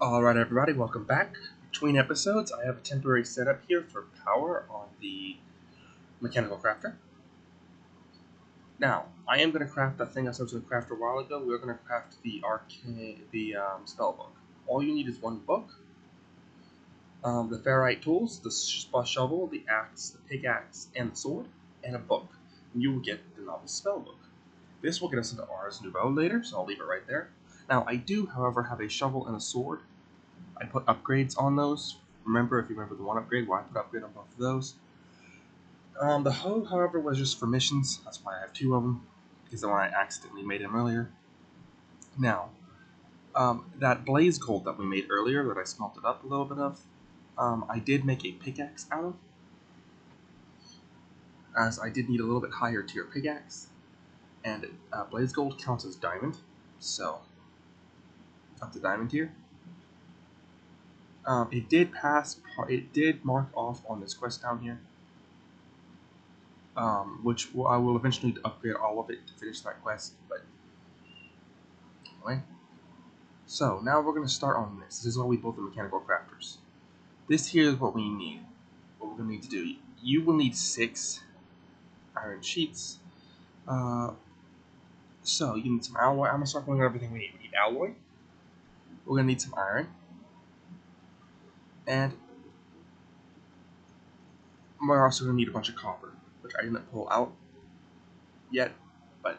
Alright everybody, welcome back. Between episodes, I have a temporary setup here for power on the Mechanical Crafter. Now, I am going to craft that thing I was going to craft a while ago. We're going to craft the spell book. All you need is one book, the ferrite tools, the shovel, the axe, the pickaxe, and the sword, and a book. And you will get the novice spell book. This will get us into Ars Nouveau later, so I'll leave it right there. Now, I do, however, have a shovel and a sword. I put upgrades on those. Remember, if you remember the one upgrade, why I put upgrade on both of those. The hoe, however, was just for missions. That's why I have two of them, because the one I accidentally made them earlier. Now, that blaze gold that we made earlier, that I smelted up a little bit of, I did make a pickaxe out of, as I did need a little bit higher tier pickaxe, and blaze gold counts as diamond, so up to diamond tier. It did mark off on this quest down here, which I will eventually upgrade all of it to finish that quest, but anyway. So, now we're going to start on this. This is what we built the Mechanical Crafters. This here is what we need. What we're going to need to do. You will need 6 iron sheets. So, you need some alloy. I'm going to start going over everything we need. We need alloy. We're going to need some iron. And we're also going to need a bunch of copper, which I didn't pull out yet. But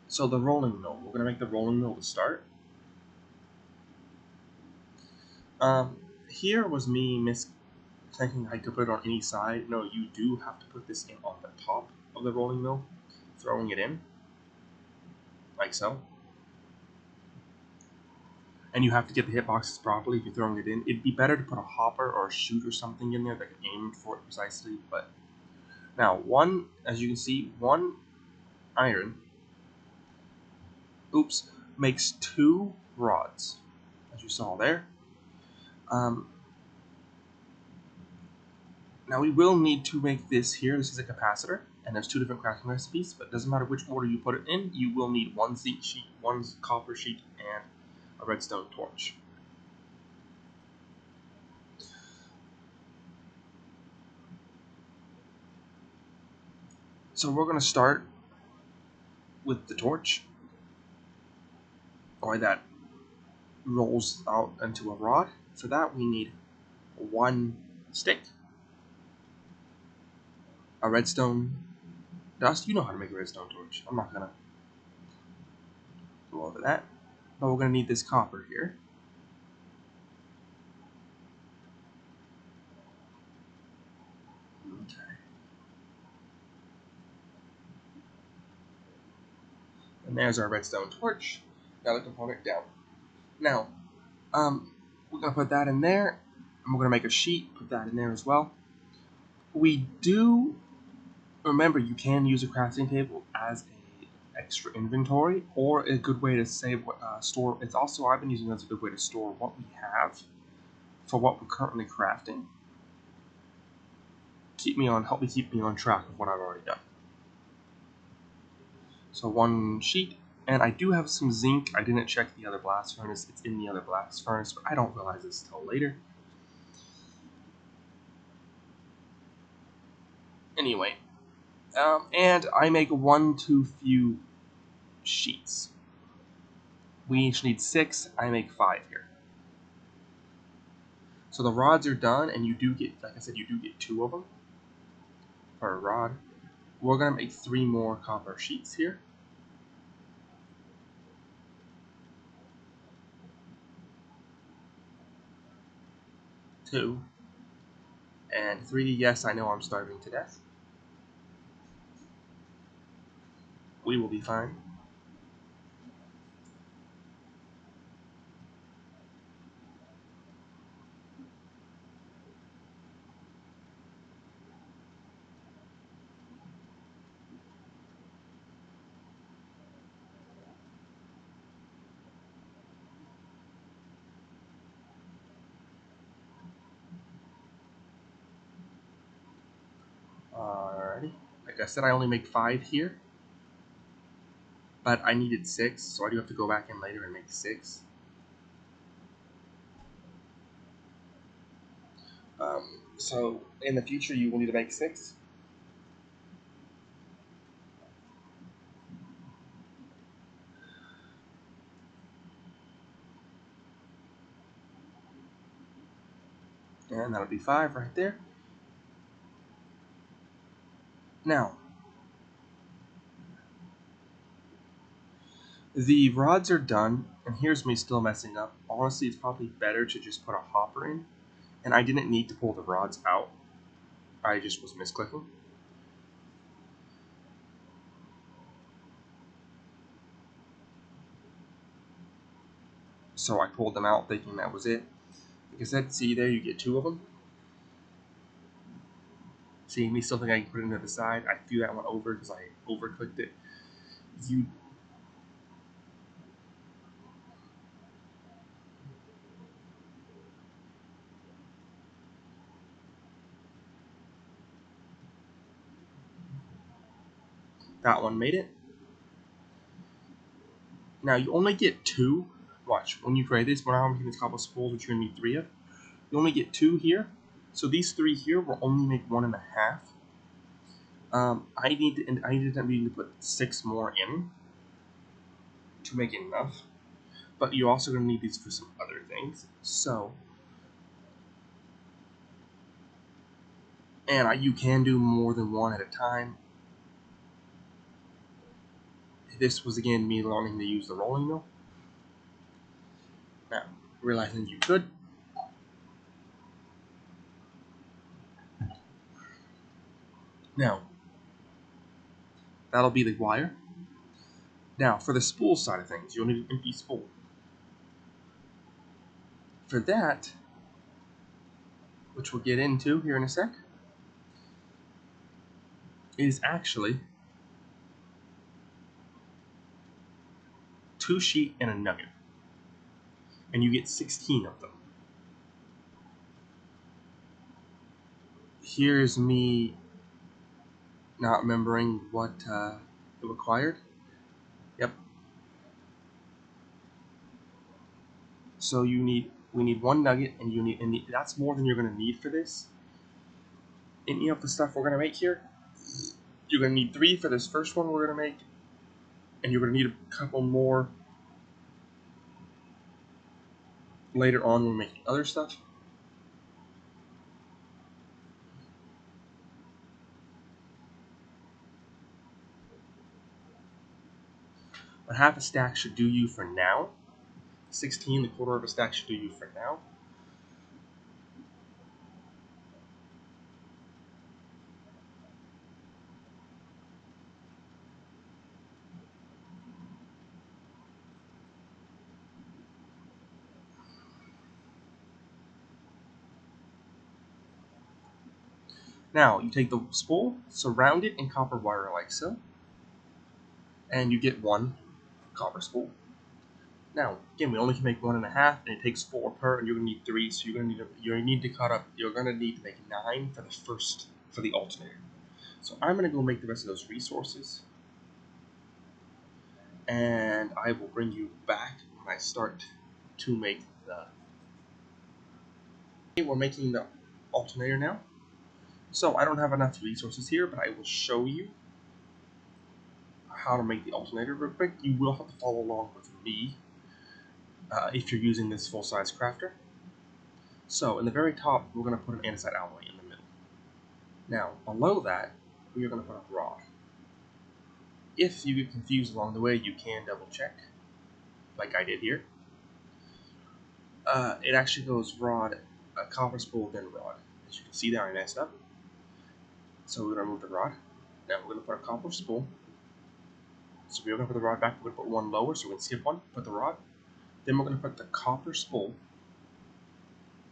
so the rolling mill. We're going to make the rolling mill to start. Here was me thinking I could put it on any side. No, you do have to put this in on the top of the rolling mill, throwing it in, like so. And you have to get the hitboxes properly if you're throwing it in. It'd be better to put a hopper or a chute or something in there that can aim for it precisely, but now as you can see, one iron, makes 2 rods, as you saw there. Now we will need to make this here. This is a capacitor, and there's 2 different crafting recipes, but it doesn't matter which order you put it in. You will need 1 zinc sheet, 1 copper sheet, and a redstone torch. So we're going to start with the torch, or that rolls out into a rod. For that we need 1 stick, a redstone dust. You know how to make a redstone torch. I'm not going to go over that. But we're going to need this copper here. Okay. And there's our redstone torch. Another component down. Now, we're going to put that in there. And we're going to make a sheet, put that in there as well. We do, remember, you can use a crafting table as a extra inventory, or a good way to save, store. It's also, I've been using it as a good way to store what we have for what we're currently crafting. Help me keep me on track of what I've already done. So 1 sheet, and I do have some zinc. I didn't check the other blast furnace. It's in the other blast furnace, but I don't realize this until later. Anyway, and I make 1 too few sheets. We each need 6. I make 5 here. So the rods are done, and you do get, like I said, you do get 2 of them per rod. We're gonna make 3 more copper sheets here. 2 and 3. Yes, I know I'm starving to death. We will be fine. Alrighty. Like I said, I only make 5 here, but I needed 6, so I do have to go back in later and make 6. So in the future, you will need to make 6. And that'll be 5 right there. Now, the rods are done, and here's me still messing up. Honestly, it's probably better to just put a hopper in, and I didn't need to pull the rods out. I just was misclicking. So I pulled them out thinking that was it. Like I said, see there, you get 2 of them. See, me still think I can put it into the side. I threw that one over because I over-clicked it. You That one made it. Now you only get 2. Watch, when you create this, when I'm making this couple spools, which you're gonna need 3 of, you only get 2 here. So these 3 here will only make 1.5. I need to put 6 more in to make it enough. But you're also gonna need these for some other things. So, and you can do more than one at a time. This was again me learning to use the rolling mill. Now, realizing you could. Now, that'll be the wire. Now, for the spool side of things, you'll need an empty spool. For that, which we'll get into here in a sec, is actually 2 sheet and a nugget. And you get 16 of them. Here's me not remembering what it required. Yep. So we need 1 nugget, and that's more than you're gonna need for this. Any of the stuff we're gonna make here, you're gonna need 3 for this first one we're gonna make, and you're gonna need a couple more later on when we make other stuff. But half a stack should do you for now. 16, the quarter of a stack should do you for now. Now, you take the spool, surround it in copper wire like so, and you get 1 copper spool. Now, again, we only can make 1.5, and it takes 4 per, and you're gonna need 3, so you're gonna need to make 9 for the alternator. So I'm gonna go make the rest of those resources, and I will bring you back when I start to make the. We're making the alternator now. So I don't have enough resources here, but I will show you how to make the alternator real quick. You will have to follow along with me if you're using this full-size crafter. So in the very top, we're going to put an andesite alloy in the middle. Now, below that, we are going to put a rod. If you get confused along the way, you can double check, like I did here. It actually goes rod, a copper spool, then rod. As you can see there, I messed up. So we're going to remove the rod. Now we're going to put a copper spool. So we're going to put the rod back. We're going to put 1 lower, so we can skip 1, put the rod. Then we're going to put the copper spool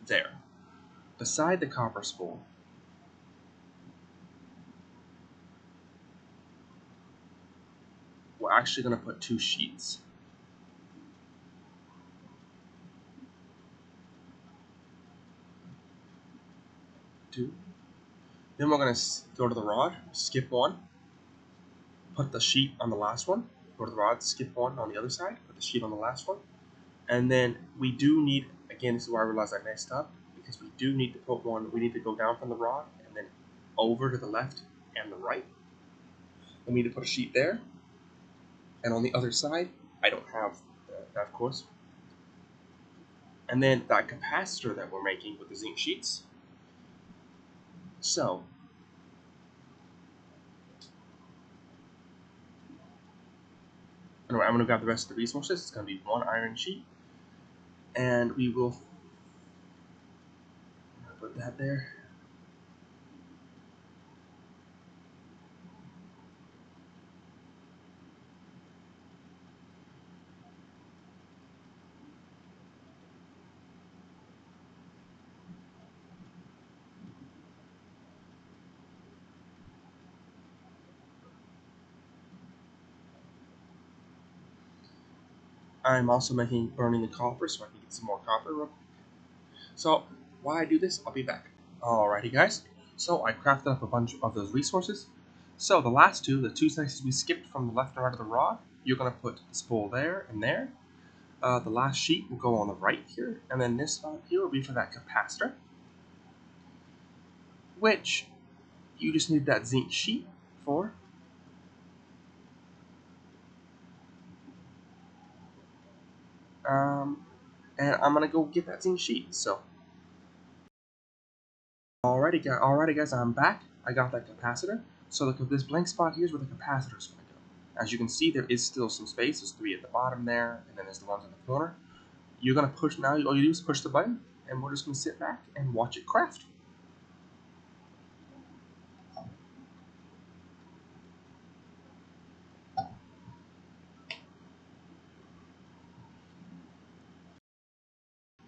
there. Beside the copper spool, we're actually going to put 2 sheets. Then we're going to go to the rod, skip 1, put the sheet on the last one, go to the rod, skip 1 on the other side, put the sheet on the last one, and then we do need, again, this is where I realized I messed up, because we do need to put one. We need to go down from the rod and then over to the left and the right. We need to put a sheet there, and on the other side, I don't have that, of course. And then that capacitor that we're making with the zinc sheets. So anyway, I'm going to grab the rest of the resources. It's going to be one iron sheet, and we will put that there. I'm also burning the copper so I can get some more copper. So while I do this, I'll be back. Alrighty guys, so I crafted up a bunch of those resources. So the last two, the two slices we skipped from the left and right of the rod, you're going to put the spool there and there. The last sheet will go on the right here, and then this spot here will be for that capacitor, which you just need that zinc sheet for. And I'm going to go get that zinc sheet, so. Alrighty guys, I'm back. I got that capacitor. So this blank spot here is where the capacitor is going to go. As you can see, there is still some space. There's 3 at the bottom there, and then there's the ones in the corner. You're going to push now. All you do is push the button, and we're just going to sit back and watch it craft.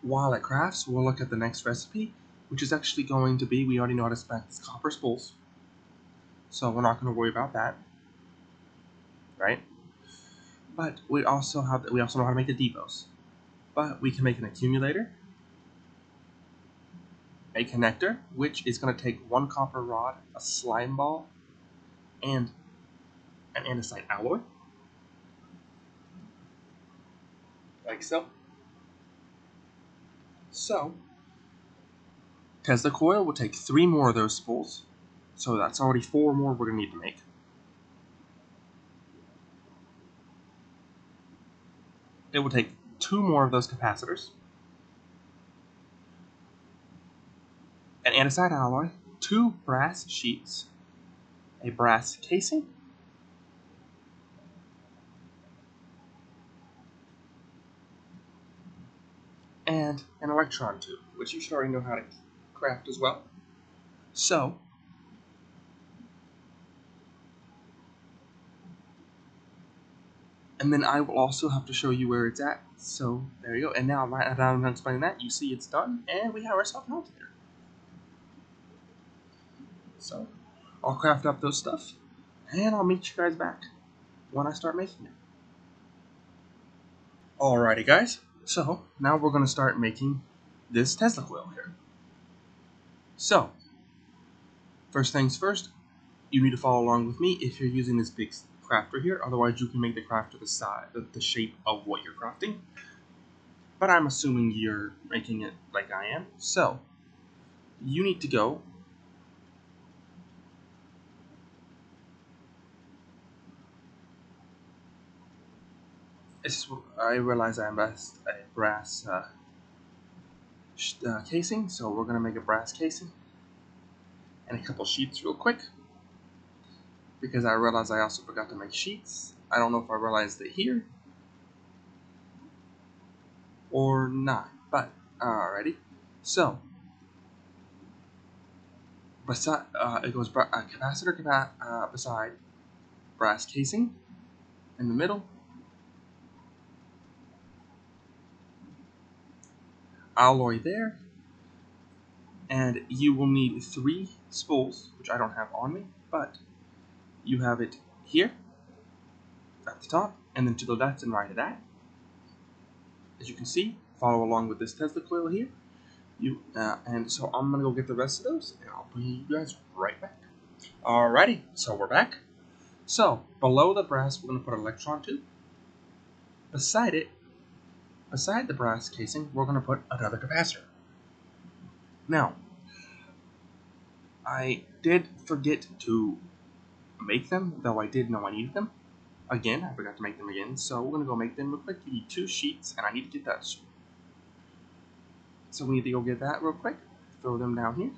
While it crafts, we'll look at the next recipe, which is actually going to be, we already know how to spec these copper spools, so we're not going to worry about that, right? But we also know how to make the depots. But we can make an accumulator, a connector, which is going to take 1 copper rod, a slime ball, and an andesite alloy, like so. So, Tesla coil will take 3 more of those spools, so that's already 4 more we're going to need to make. It will take 2 more of those capacitors, an andesite alloy, 2 brass sheets, a brass casing, and an electron tube, which you should already know how to craft as well. So, and then I will also have to show you where it's at. So there you go. And now that I'm explaining that, you see it's done, and we have ourselves an alternator. So I'll craft up those stuff, and I'll meet you guys back when I start making it. Alrighty guys, so now we're going to start making this Tesla coil here. So, first things first, you need to follow along with me if you're using this big crafter here, otherwise you can make the crafter the shape of what you're crafting. But I'm assuming you're making it like I am. So, you need to go I realize I have a brass casing, so we're going to make a brass casing and a couple sheets real quick, because I realized I also forgot to make sheets. I don't know if I realized it here or not, but alrighty. So beside it goes capacitor beside brass casing in the middle, alloy there, and you will need 3 spools, which I don't have on me, but you have it here at the top, and then to the left and right of that. As you can see, follow along with this Tesla coil here. And so I'm gonna go get the rest of those, and I'll bring you guys right back. Alrighty, so we're back. So below the brass, we're gonna put an electron tube. Beside it, beside the brass casing, we're gonna put another capacitor. Now, I did forget to make them, though I did know I needed them. Again, I forgot to make them again, so we're going to go make them real quick. We need 2 sheets, and I need to get that. So we need to go get that real quick. Throw them down here.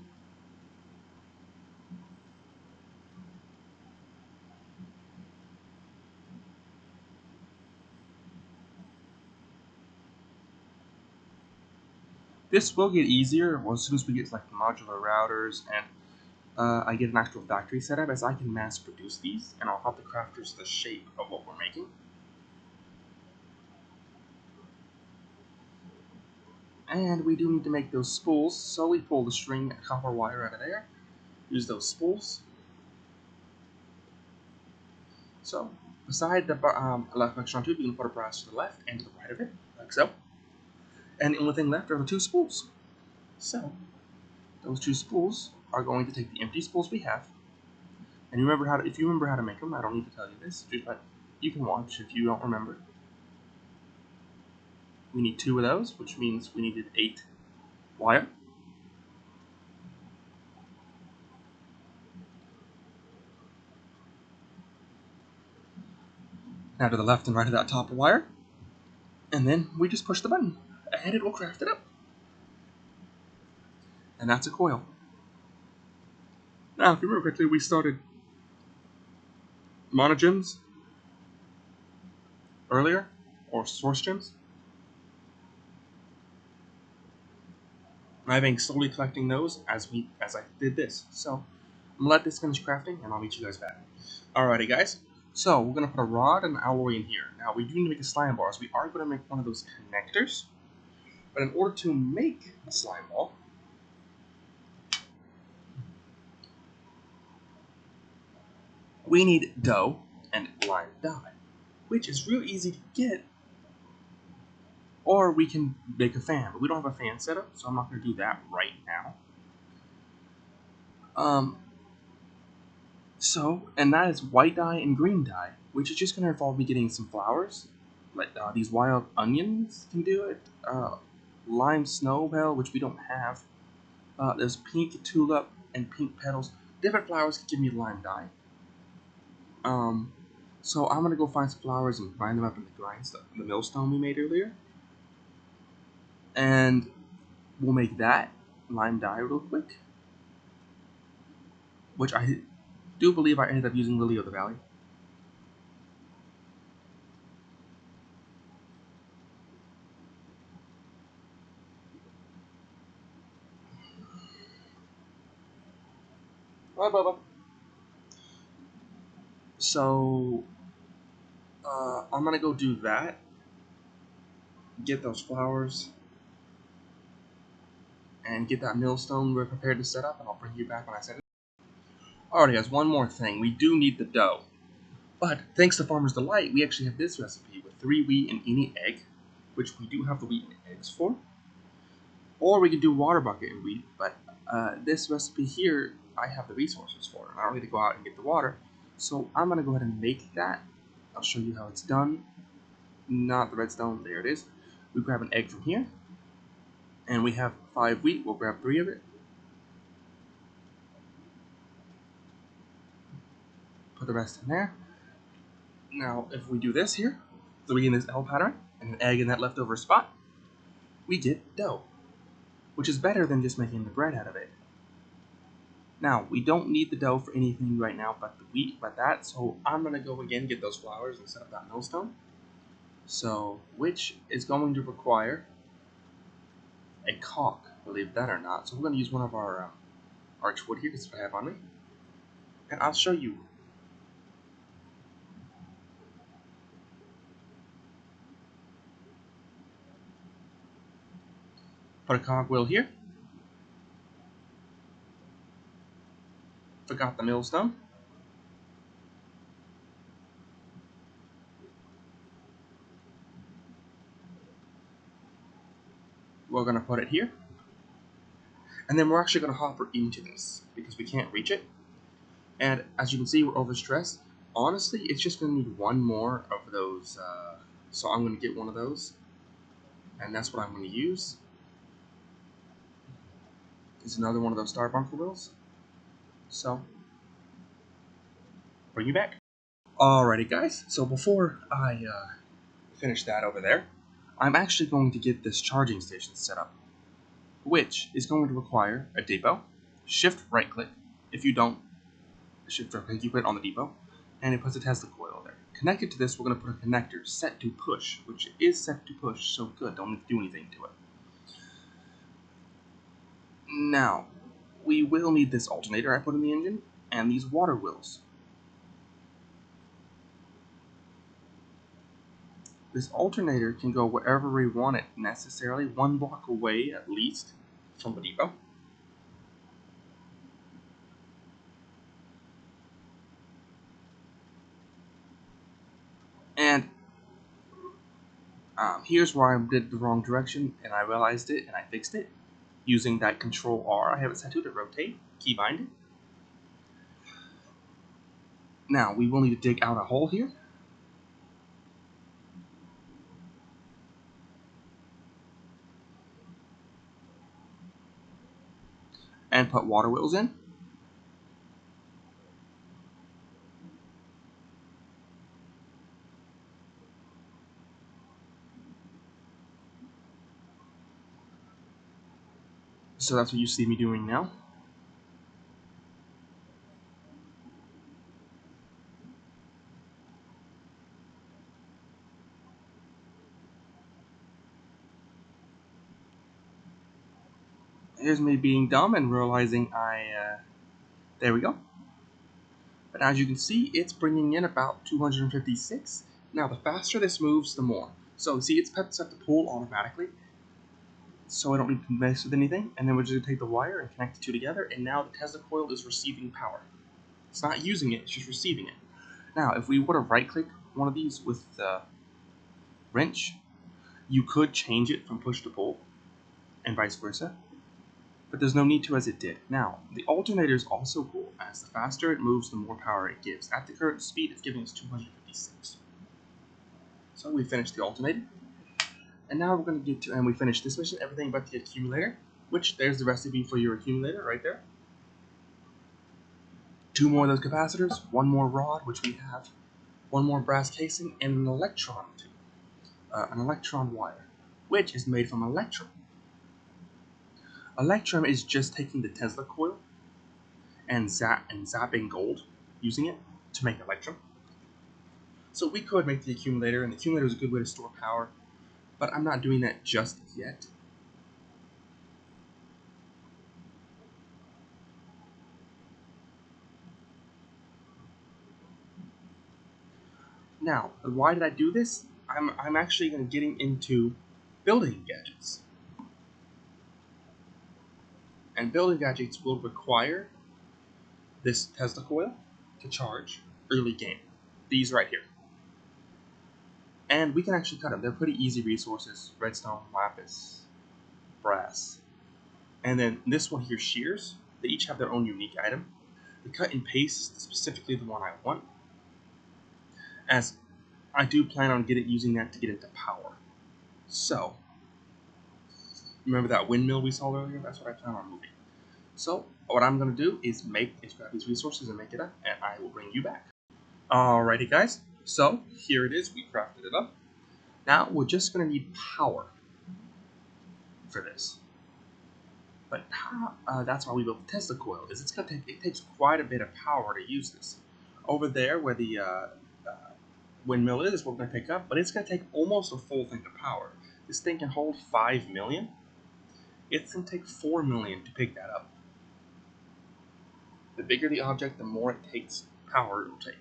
This will get easier as soon as we get like modular routers and I get an actual factory setup, as I can mass produce these, and I'll help the crafters the shape of what we're making. And we do need to make those spools, so we pull the string copper wire out of there, use those spools. So, beside the electron tube, you can put a brass to the left and to the right of it, like so. And the only thing left are the 2 spools. So, those 2 spools are going to take the empty spools we have, and if you remember how to make them, I don't need to tell you this, but you can watch if you don't remember. We need 2 of those, which means we needed 8 wire. Now to the left and right of that top wire, and then we just push the button, and it will craft it up. And that's a coil. Now, if you remember correctly, we started monogems earlier, or source gems. I've been slowly collecting those as I did this. So I'm gonna let this finish crafting, and I'll meet you guys back. Alrighty, guys. So we're gonna put a rod and an alloy in here. Now we do need to make a slime ball, so we are gonna make one of those connectors. But in order to make a slime ball, we need dough and lime dye, which is real easy to get. Or we can make a fan, but we don't have a fan set up, so I'm not going to do that right now. And that is white dye and green dye, which is just going to involve me getting some flowers, like these wild onions can do it, lime snowbell, which we don't have, there's pink tulip and pink petals. Different flowers can give me lime dye. So I'm going to go find some flowers and grind them up in the millstone we made earlier. And we'll make that lime dye real quick, which I do believe I ended up using Lily of the Valley. Hi, Bubba. So, I'm gonna go do that. Get those flowers. And get that millstone we're prepared to set up, and I'll bring you back when I set it. Alrighty, guys, one more thing. We do need the dough. But, thanks to Farmer's Delight, we actually have this recipe with 3 wheat and any egg, which we do have the wheat and eggs for. Or we could do water bucket and wheat, but this recipe here, I have the resources for it. I don't need to go out and get the water. So I'm going to go ahead and make that. I'll show you how it's done. Not the redstone, there it is. We grab an egg from here. And we have 5 wheat, we'll grab 3 of it. Put the rest in there. Now, if we do this here, so we get this L pattern, and an egg in that leftover spot, we get dough, which is better than just making the bread out of it. Now, we don't need the dough for anything right now but the wheat, so I'm going to go again get those flowers and set up that millstone. So, which is going to require a caulk, believe that or not. So we're going to use one of our arch wood here, because I have on me. And I'll show you. Put a cogwheel here. Forgot the millstone. We're going to put it here. And then we're actually going to hopper into this, because we can't reach it. And as you can see, we're overstressed. Honestly, it's just going to need one more of those. So I'm going to get one of those. And that's what I'm going to use. is another one of those star bunker wheels. So, bring you back. Alrighty, guys. So before I finish that over there, I'm actually going to get this charging station set up, which is going to require a depot, shift right click. If you don't, shift right click, you put it on the depot, and it puts a Tesla coil there. Connected to this, we're going to put a connector set to push, which is set to push, so good, don't need to do anything to it. Now, we will need this alternator I put in the engine, and these water wheels. This alternator can go wherever we want it, necessarily 1 block away at least from the depot. And here's where I did the wrong direction, and I realized it, and I fixed it. Using that Control R, I have it set to rotate, keybind it. Now, we will need to dig out a hole here. And put water wheels in. So that's what you see me doing now. Here's me being dumb and realizing there we go. But as you can see, it's bringing in about 256. Now, the faster this moves, the more. So, see, it's set to pull automatically, so I don't need to mess with anything. And then we're just going to take the wire and connect the two together, and now the Tesla coil is receiving power. It's not using it, it's just receiving it. Now, if we were to right-click one of these with the wrench, you could change it from push to pull, and vice versa. But there's no need to, as it did. Now, the alternator is also cool, as the faster it moves, the more power it gives. At the current speed, it's giving us 256. So we finished the alternator, and now we're going to get to, and we finished this mission, everything but the accumulator, which there's the recipe for your accumulator right there. 2 more of those capacitors, 1 more rod, which we have, 1 more brass casing, and an electron wire, which is made from electrum. Electrum is just taking the Tesla coil and zapping gold, using it to make electrum. So we could make the accumulator, and the accumulator is a good way to store power, but I'm not doing that just yet. Now, why did I do this? I'm actually getting into building gadgets. And building gadgets will require this Tesla coil to charge early game. These right here. And we can actually cut them. They're pretty easy resources. Redstone, lapis, brass. And then this one here, shears. They each have their own unique item. The cut and paste is specifically the one I want, as I do plan on using that to get into power. So, remember that windmill we saw earlier? That's what I plan on moving. So, what I'm going to do is grab these resources and make it up, and I will bring you back. Alrighty, guys. So, here it is. We crafted it up. Now, we're just going to need power for this. But that's why we built the Tesla coil. It takes quite a bit of power to use this. Over there, where the windmill is what we're going to pick up, but it's going to take almost a full thing of power. This thing can hold 5 million. It's going to take 4 million to pick that up. The bigger the object, the more it takes power it will take.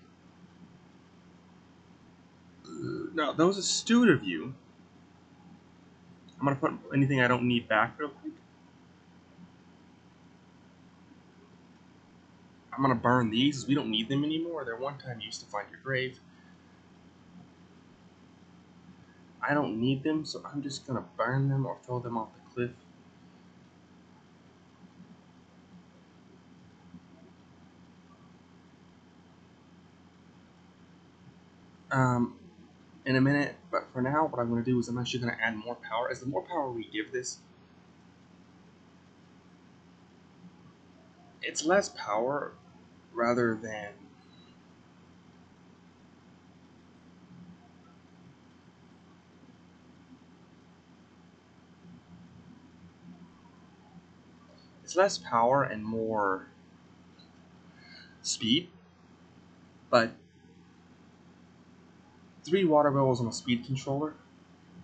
Now, that was a stupid of you. I'm going to put anything I don't need back real quick. I'm going to burn these because we don't need them anymore. They're one time used to find your grave. I don't need them, so I'm just going to burn them or throw them off the cliff. In a minute, but for now, what I'm going to do is I'm actually going to add more power. As the more power we give this, it's less power rather than it's less power and more speed, but 3 water bubbles on a speed controller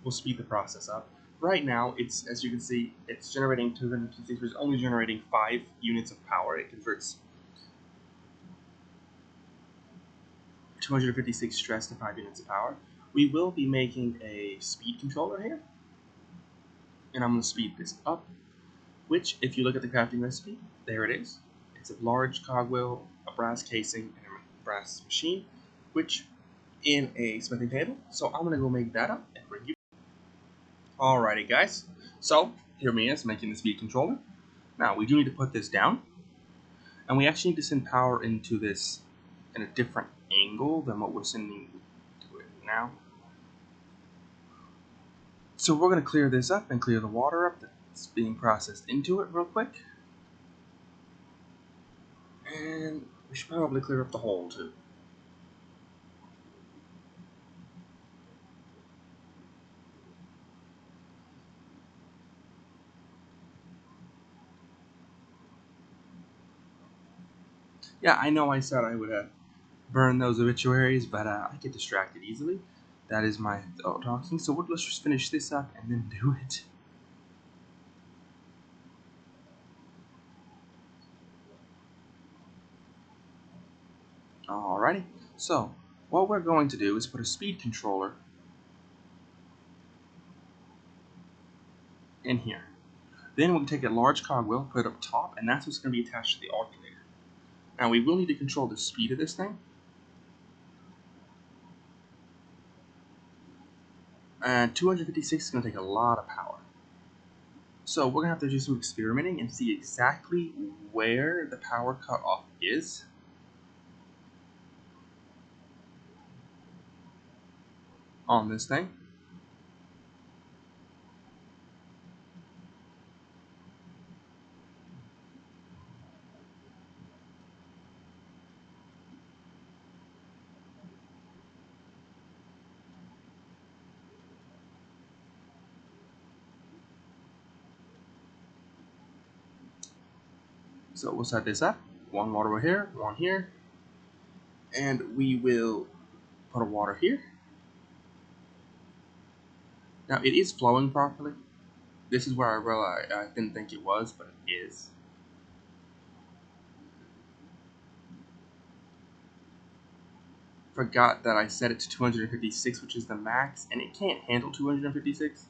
will speed the process up. Right now, it's, as you can see, it's generating 256, but it's only generating 5 units of power. It converts 256 stress to 5 units of power. We will be making a speed controller here, and I'm going to speed this up, which, if you look at the crafting recipe, there it is. It's a large cogwheel, a brass casing, and a brass machine, which in a smithing table. So I'm going to go make that up and bring you. Alrighty, guys. So here me is making the speed controller. Now we do need to put this down, and we actually need to send power into this in a different angle than what we're sending to it now. So we're going to clear this up and clear the water up that's being processed into it real quick. And we should probably clear up the hole too. Yeah, I know I said I would burn those obituaries, but I get distracted easily. That is my talking. So let's just finish this up and then do it. Alrighty. So what we're going to do is put a speed controller in here. Then we'll take a large cogwheel, put it up top, and that's what's going to be attached to the alternator. Now we will need to control the speed of this thing. And 256 is going to take a lot of power. So we're going to have to do some experimenting and see exactly where the power cutoff is. On this thing. So we'll set this up. One water over here, one here. And we will put a water here. Now it is flowing properly. This is where I realized I didn't think it was, but it is. Forgot that I set it to 256, which is the max, and it can't handle 256.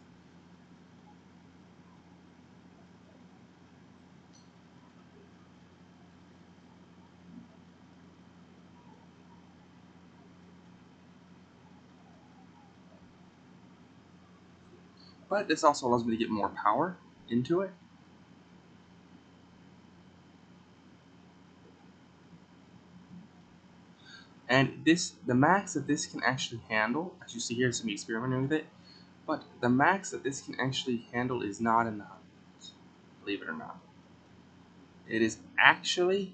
But this also allows me to get more power into it. And this, the max that this can actually handle, as you see here, it's me experimenting with it, but the max that this can actually handle is not in the hundreds, believe it or not. It is actually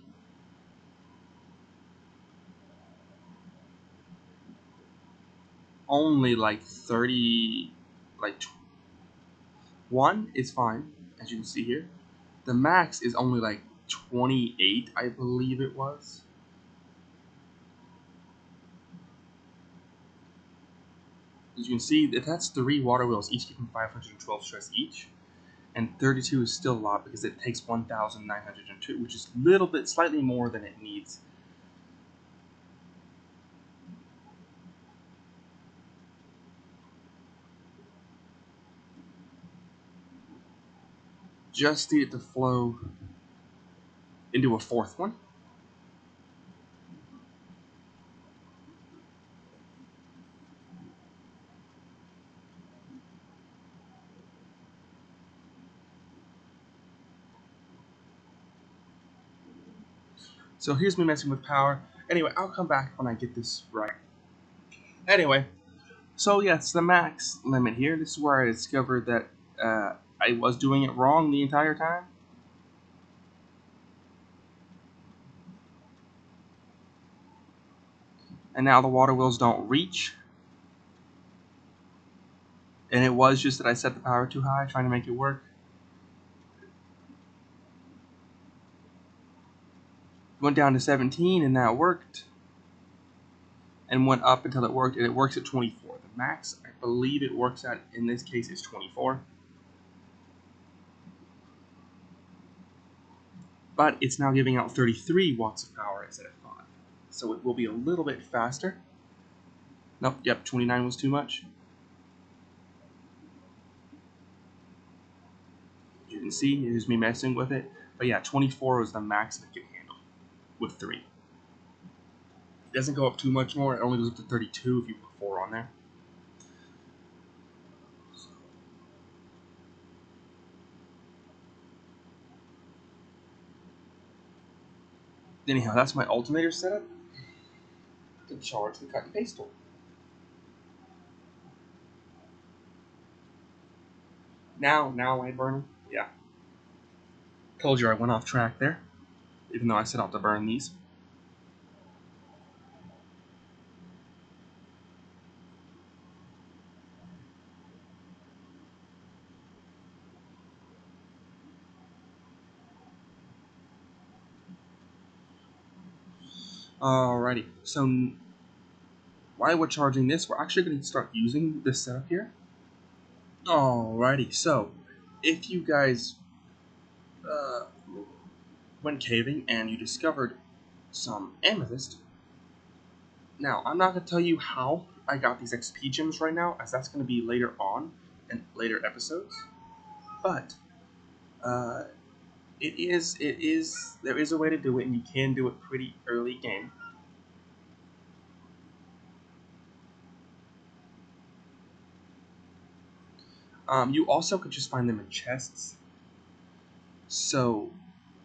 only like 30, like 1 is fine, as you can see here. The max is only like 28, I believe it was. As you can see, that's 3 water wheels, each giving 512 stress each. And 32 is still a lot because it takes 1,902, which is a little bit, slightly more than it needs. Just need it to flow into a 4th one. So here's me messing with power. Anyway, I'll come back when I get this right. Anyway, so yes, the max limit here. This is where I discovered that I was doing it wrong the entire time. And now the water wheels don't reach. And it was just that I set the power too high, trying to make it work. Went down to 17 and that worked. And went up until it worked, and it works at 24. The max, I believe it works at, in this case, is 24. But it's now giving out 33 watts of power instead of 5. So it will be a little bit faster. Nope, yep, 29 was too much. You can see, it is me messing with it. But yeah, 24 is the max that it can handle with 3. It doesn't go up too much more, it only goes up to 32 if you put 4 on there. Anyhow, that's my alternator setup to charge the cut and paste tool. Now light burning? Yeah. Told you I went off track there, even though I set out to burn these. Alrighty, so while we're charging this, we're actually going to start using this setup here. Alrighty, so if you guys went caving and you discovered some amethyst, now I'm not going to tell you how I got these XP gems right now, as that's going to be later on in later episodes, but there is a way to do it, and you can do it pretty early game. You also could just find them in chests. So,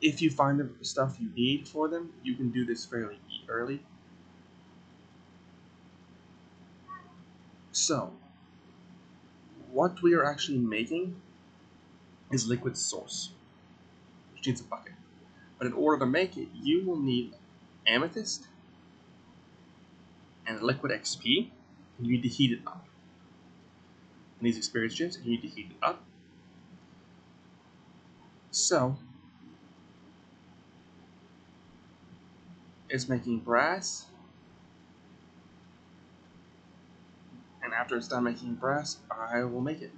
if you find the stuff you need for them, you can do this fairly early. So, what we are actually making is liquid source, which needs a bucket. But in order to make it, you will need amethyst and liquid XP, and you need to heat it up. And these experience gems, you need to heat it up. So, it's making brass, and after it's done making brass, I will make it.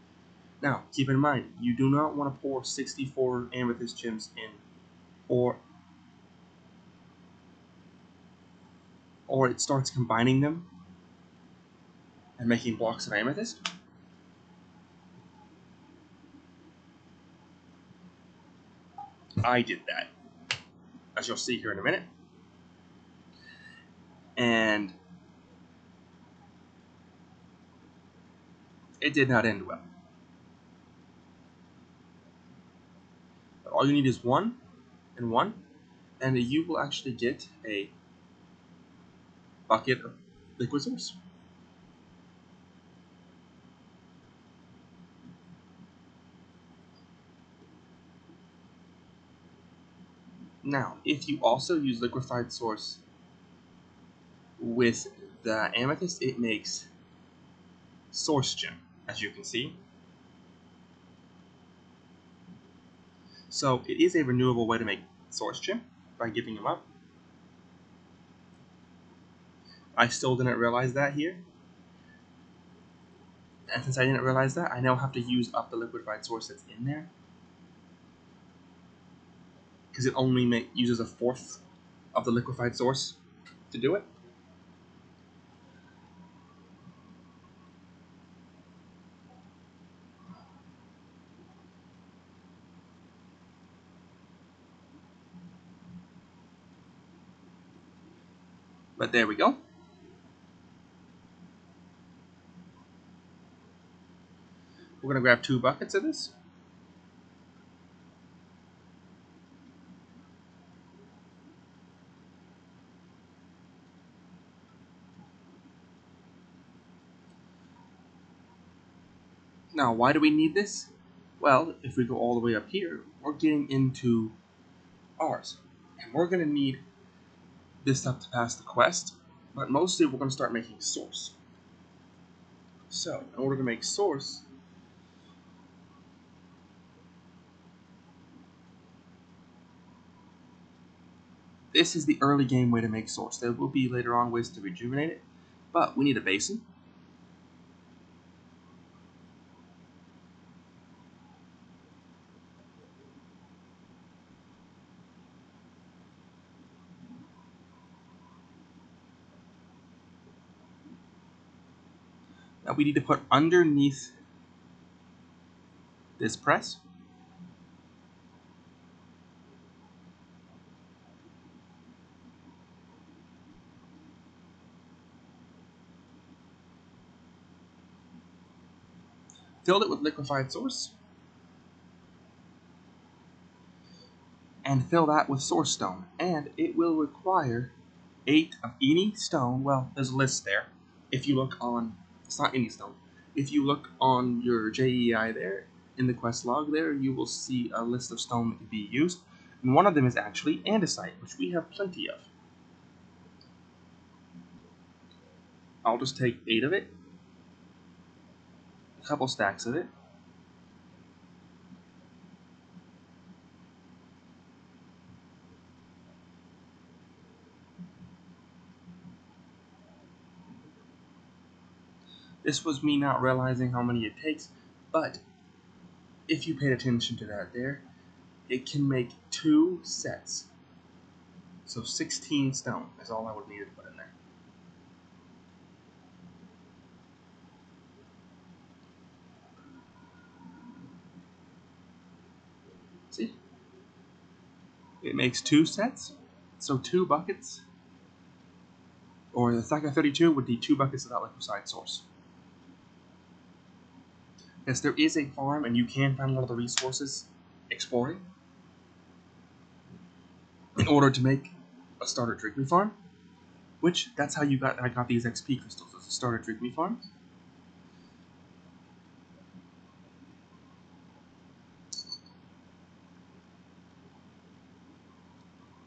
Now, keep in mind, you do not want to pour 64 amethyst gems in, or it starts combining them and making blocks of amethyst. I did that, as you'll see here in a minute. And it did not end well. But all you need is one, and you will actually get a bucket of liquid source. Now, if you also use liquefied source with the amethyst, it makes source gem, as you can see. So it is a renewable way to make source gem by giving them up. I still didn't realize that here. And since I didn't realize that, I now have to use up the liquefied source that's in there, because it only uses a fourth of the liquefied source to do it. But there we go. We're going to grab 2 buckets of this. Now, why do we need this? Well, if we go all the way up here, we're getting into ours. And we're going to need this stuff to pass the quest. but mostly we're going to start making source. So, in order to make source, this is the early game way to make source. There will be later on ways to rejuvenate it, but we need a basin. That we need to put underneath this press. Filled it with liquefied source. And fill that with source stone. And it will require 8 of any stone. Well, there's a list there. If you look on, it's not any stone. If you look on your JEI there, in the quest log there, you will see a list of stone that can be used. And one of them is actually andesite, which we have plenty of. I'll just take 8 of it, a couple stacks of it. This was me not realizing how many it takes, but if you paid attention to that there, it can make 2 sets. So 16 stone is all I would need to put in there. See? It makes 2 sets, so 2 buckets. Or the stack of 32 would be 2 buckets of that liquefied source. Yes, there is a farm, and you can find a lot of the resources exploring in order to make a starter drink me farm. Which that's how I got these XP crystals as a starter drink me farm.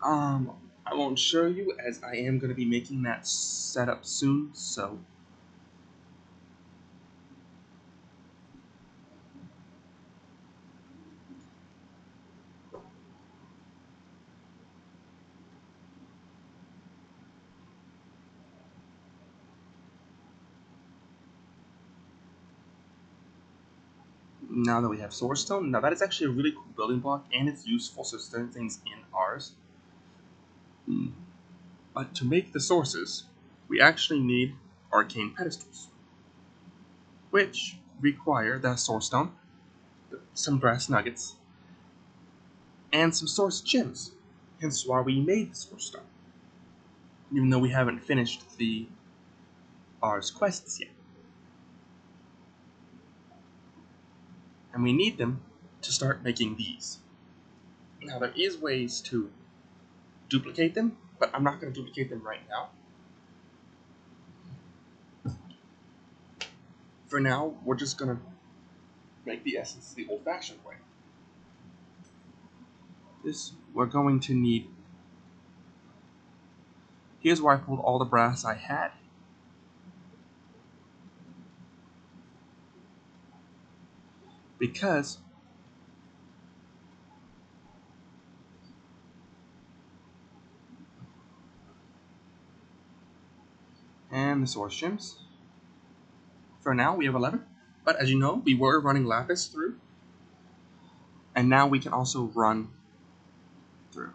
I won't show you as I am going to be making that setup soon. So. Now that we have source stone, now that is actually a really cool building block, and it's useful for certain things in ours. But to make the sources, we actually need arcane pedestals, which require that source stone, some brass nuggets, and some source gems. Hence why we made the source stone, even though we haven't finished the Ars quests yet. And we need them to start making these. Now there is ways to duplicate them, but I'm not going to duplicate them right now. For now, we're just going to make the essence the old-fashioned way. This, we're going to need... Here's where I pulled all the brass I had. Because and the source gems. For now, we have 11. But as you know, we were running lapis through. And now we can also run through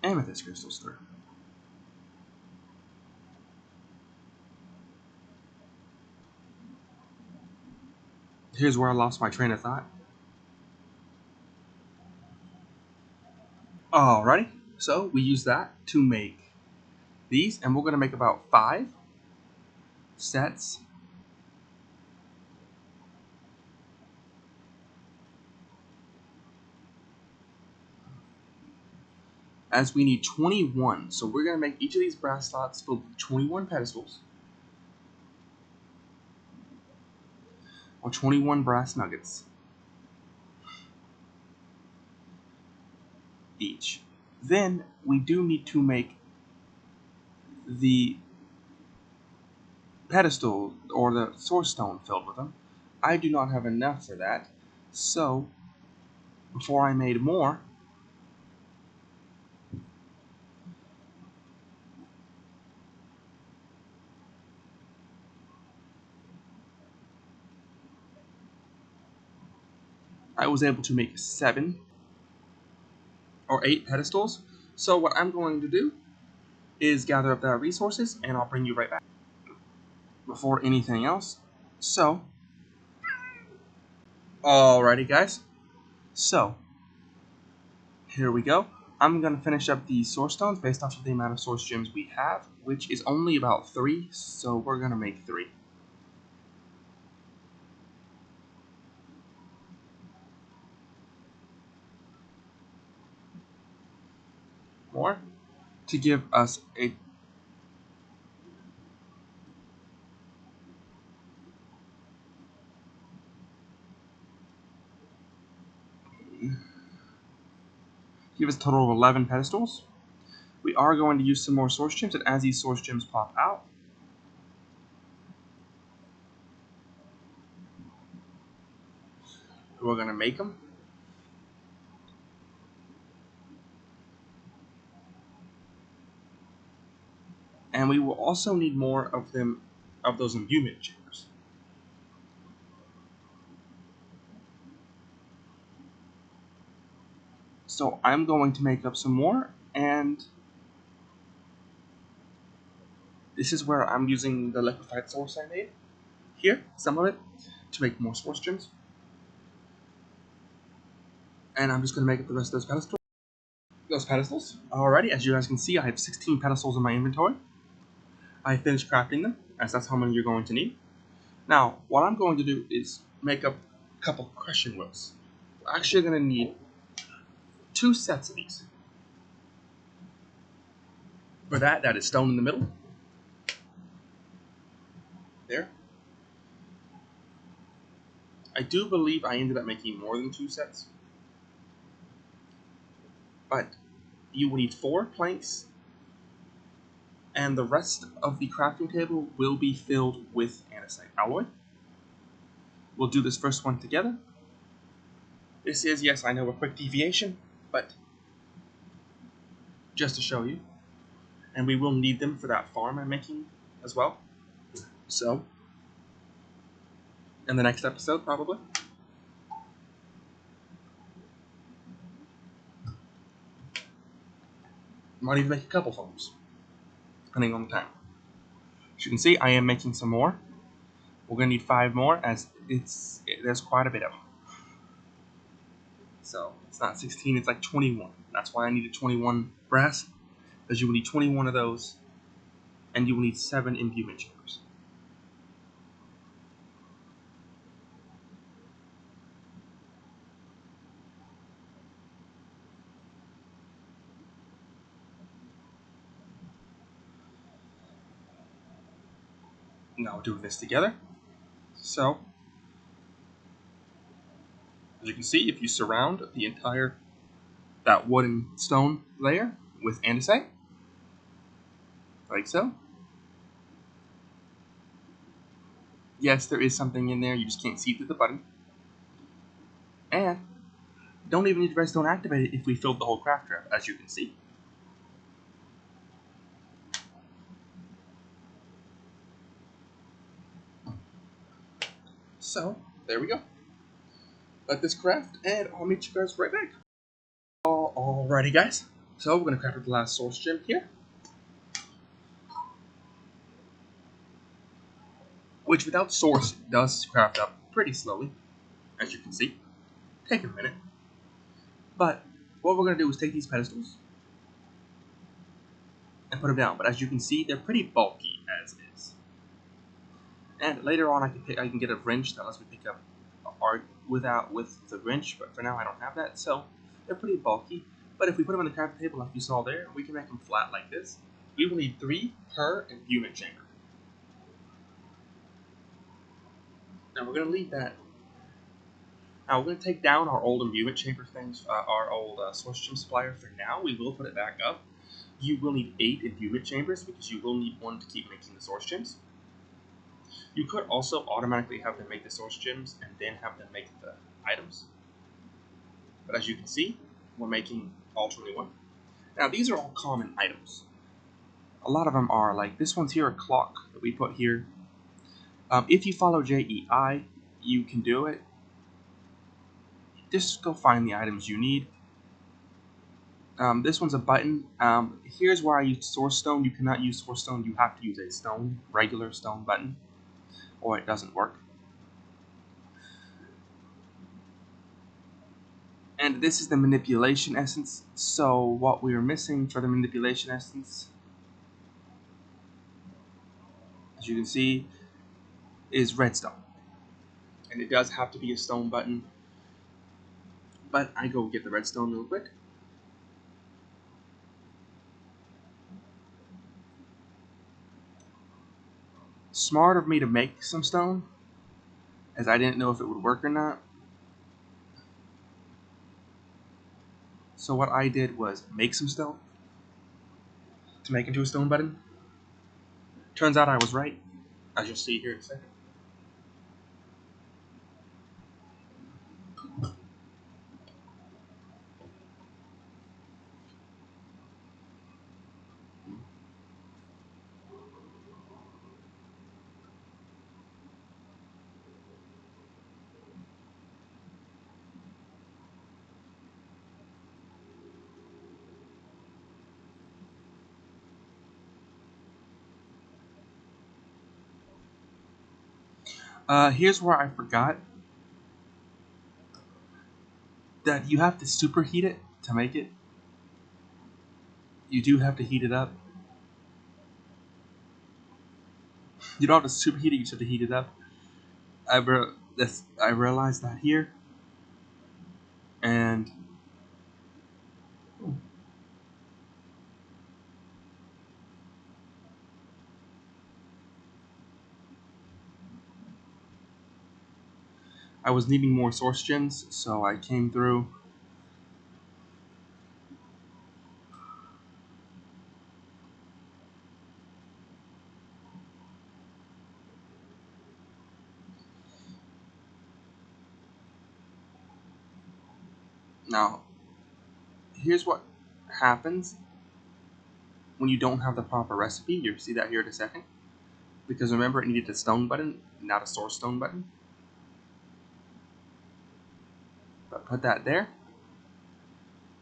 amethyst crystals through. Here's where I lost my train of thought. Alrighty, so we use that to make these, and we're going to make about 5 sets. As we need 21, so we're going to make each of these brass slots filled with 21 pedestals. Or 21 brass nuggets. Each. Then we do need to make the pedestal or the source stone filled with them. I do not have enough for that, so before I made more, I was able to make 7 or 8 pedestals. So what I'm going to do is gather up that resources, and I'll bring you right back before anything else. So, alrighty guys, so here we go. I'm going to finish up the source stones based off of the amount of source gems we have, which is only about 3, so we're going to make 3. More to give us a total of 11 pedestals. We are going to use some more source gems, and as these source gems pop out, we're going to make them. And we will also need more of them, of those imbuement chambers. So I'm going to make up some more, and this is where I'm using the liquefied source I made here, some of it, to make more source gems. And I'm just going to make up the rest of those pedestals. Alrighty, as you guys can see, I have 16 pedestals in my inventory. I finished crafting them, as that's how many you're going to need. Now, what I'm going to do is make up a couple crushing wheels. We're actually going to need 2 sets of these. For that is stone in the middle. There. I do believe I ended up making more than 2 sets. But you will need 4 planks, and the rest of the crafting table will be filled with andesite alloy. We'll do this first one together. This is, yes, I know, a quick deviation, but just to show you. And we will need them for that farm I'm making as well. So, in the next episode, probably. Might even make a couple farms, depending on the time. As you can see, I am making some more. We're going to need 5 more, as there's quite a bit of them. So, it's not 16, it's like 21. That's why I needed 21 brass, because you will need 21 of those, and you will need 7 imbuement chambers. Now we're doing this together. So, as you can see, if you surround the entire, that wood and stone layer with andesite, like so. Yes, there is something in there, you just can't see through the button. And don't even need redstone activated if we filled the whole craft trap, as you can see. So, there we go. Let this craft, and I'll meet you guys right back. Alrighty guys, so we're going to craft up the last source gem here. Which without source does craft up pretty slowly, as you can see. Take a minute. But what we're going to do is take these pedestals and put them down. But as you can see, they're pretty bulky as is. And later on, I can get a wrench that lets me pick up art with the wrench. But for now, I don't have that, so they're pretty bulky. But if we put them on the crafting table, like you saw there, we can make them flat like this. We will need 3 per imbuement chamber. Now we're going to leave that. Now we're going to take down our old imbuement chamber things, our old source gem supplier for now. We will put it back up. You will need 8 imbuement chambers because you will need one to keep making the source gems. You could also automatically have them make the source gems and then have them make the items. But as you can see, we're making all 21. Now these are all common items. A lot of them are, like this one's here, a clock that we put here. If you follow JEI, you can do it. Just go find the items you need. This one's a button. Here's where I use source stone. You cannot use source stone. You have to use a stone, regular stone button, or it doesn't work. And this is the manipulation essence. So what we're missing for the manipulation essence, as you can see, is redstone. And it does have to be a stone button. But I go get the redstone real quick. Smart of me to make some stone, as I didn't know if it would work or not. So what I did was make some stone to make into a stone button. Turns out I was right, as you'll see here in a second. Here's where I forgot that you have to superheat it to make it. You do have to heat it up. You don't have to superheat it, you just have to heat it up. I realized that here. And I was needing more source gems, so I came through. Now, here's what happens when you don't have the proper recipe. You'll see that here in a second. Because remember, it needed a stone button, not a source stone button. But put that there.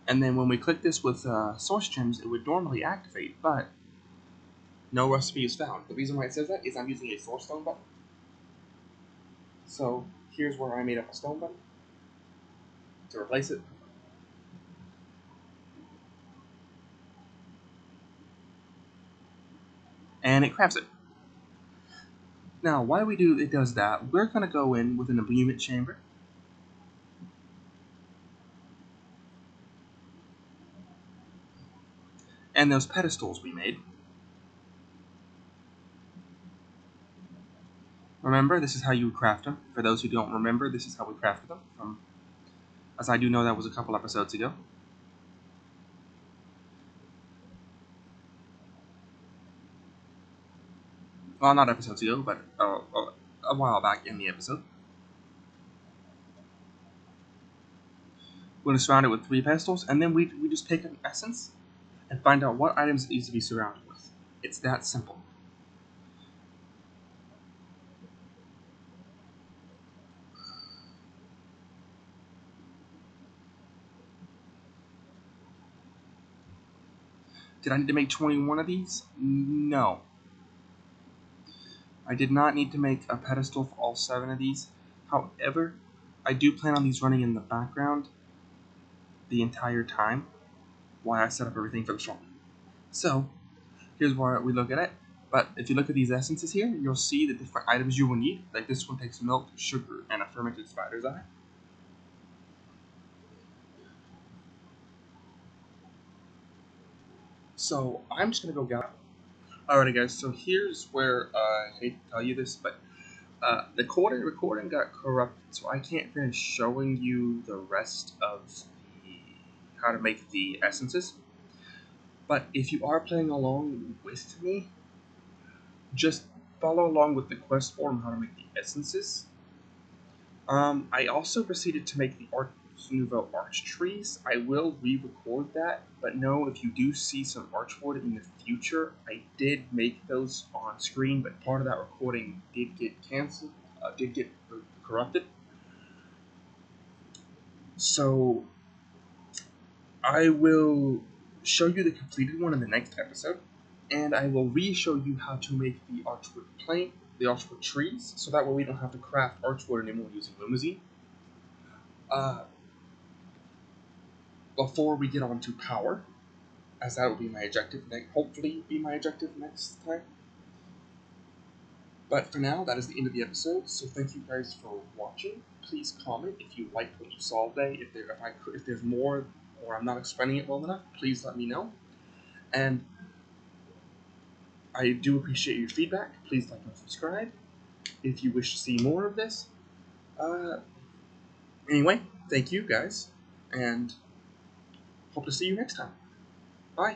And then when we click this with source gems, it would normally activate, but no recipe is found. The reason why it says that is I'm using a source stone button. So here's where I made up a stone button to replace it. And it crafts it. Now, why it does that, we're going to go in with an imbuement chamber. And those pedestals we made. Remember, this is how you would craft them. For those who don't remember, this is how we crafted them. As I do know that was a couple episodes ago. Well, not episodes ago, but a while back in the episode. We're going to surround it with 3 pedestals, and then we just pick an essence and find out what items it needs to be surrounded with. It's that simple. Did I need to make 21 of these? No. I did not need to make a pedestal for all 7 of these. However, I do plan on these running in the background the entire time while I set up everything for the shop. So, here's where we look at it. But if you look at these essences here, you'll see the different items you will need. Like this one takes milk, sugar, and a fermented spider's eye. So I'm just gonna go gather. Alrighty guys, so here's where I hate to tell you this, but the recording got corrupted, so I can't finish showing you the rest of how to make the essences. But if you are playing along with me, just follow along with the quest form how to make the essences. I also proceeded to make the Ars Nouveau arch trees. I will re-record that, but know if you do see some archwood in the future, I did make those on screen, but part of that recording did get canceled, did get corrupted. So I will show you the completed one in the next episode, and I will re-show you how to make the archwood plank, the archwood trees, so that way we don't have to craft archwood anymore using Limousine. Before we get on to power, as that will be my objective hopefully be my objective next time. But for now, that is the end of the episode, so thank you guys for watching. Please comment if you liked what you saw today. If there's more or I'm not explaining it well enough, please let me know. And I do appreciate your feedback. Please like and subscribe if you wish to see more of this. Anyway, thank you guys, and hope to see you next time. Bye.